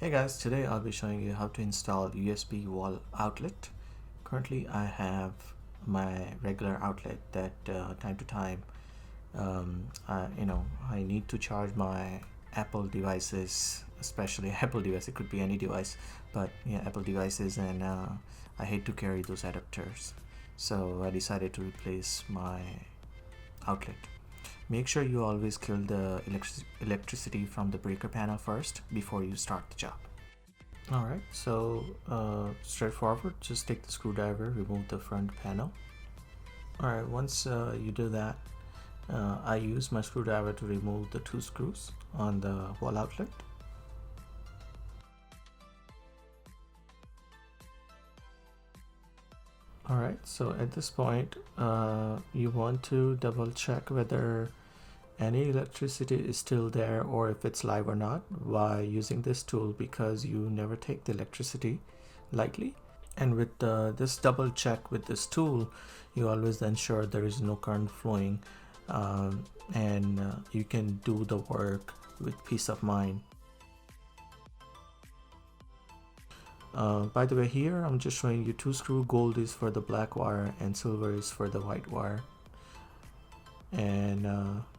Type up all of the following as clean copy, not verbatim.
Hey guys, today I'll be showing you how to install USB wall outlet. Currently I have my regular outlet that time to time I need to charge my Apple devices, especially Apple device. It could be any device, but yeah, Apple devices, and I hate to carry those adapters, so I decided to replace my outlet. Make sure you always kill the electricity from the breaker panel first before you start the job. Alright, so straightforward, just take the screwdriver, remove the front panel. Alright, once you do that, I use my screwdriver to remove the two screws on the wall outlet. Alright, so at this point you want to double check whether any electricity is still there or if it's live or not by using this tool, because you never take the electricity lightly. And with this double check with this tool, you always ensure there is no current flowing, and you can do the work with peace of mind. By the way, here I'm just showing you two screw. Gold is for the black wire and silver is for the white wire. And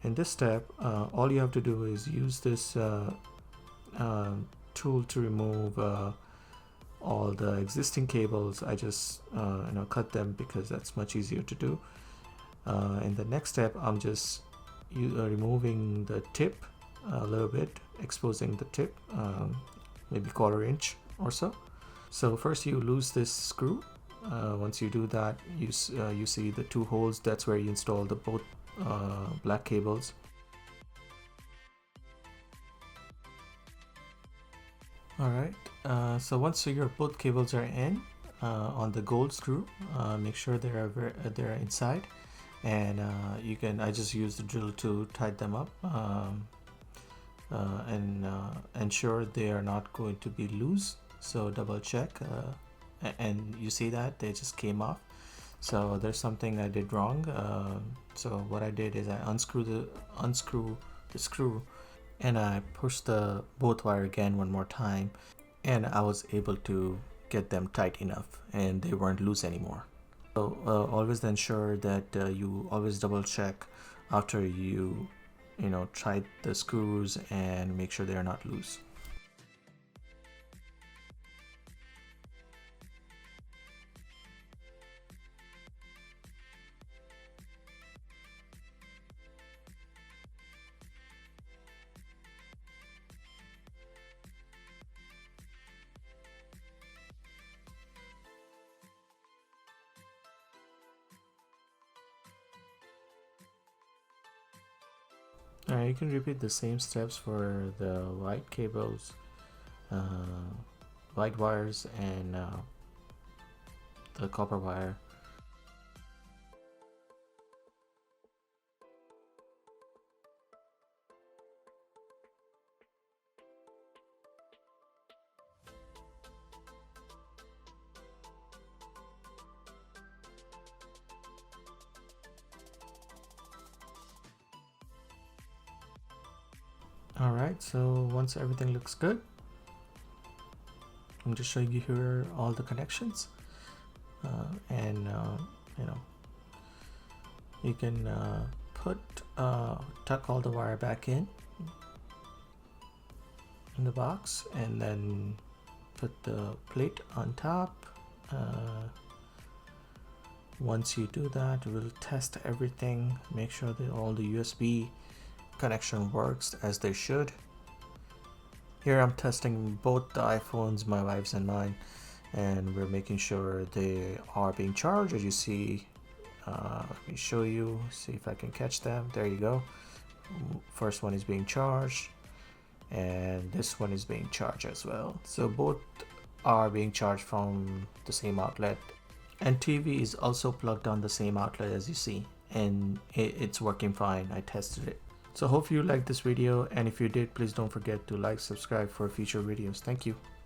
in this step, all you have to do is use this tool to remove all the existing cables. I just cut them because that's much easier to do. In the next step, I'm just removing the tip a little bit, exposing the tip, maybe 1/4 inch or so. So first you lose this screw. Once you do that, you see the two holes. That's where you install the both black cables. Alright, so once your both cables are in on the gold screw, make sure they're inside, and I just use the drill to tighten them up, and ensure they are not going to be loose. So double check, and you see that they just came off. So there's something I did wrong. So what I did is I unscrew the screw, and I pushed the both wire again one more time, and I was able to get them tight enough and they weren't loose anymore. So always ensure that you always double check after you tighten the screws and make sure they are not loose. You can repeat the same steps for the white cables, white wires, and the copper wire. Alright, so once everything looks good, I'm just showing you here all the connections, and you can tuck all the wire back in the box, and then put the plate on top. Once you do that, we'll test everything, make sure that all the USB connection works as they should. Here I'm testing both the iPhones, my wife's and mine, and we're making sure they are being charged. As you see, let me show you, see if I can catch them. There you go. First one is being charged, and this one is being charged as well. So both are being charged from the same outlet, and TV is also plugged on the same outlet, as you see, and it's working fine. I tested it. So hope you liked this video, and if you did, please don't forget to like, subscribe for future videos. Thank you.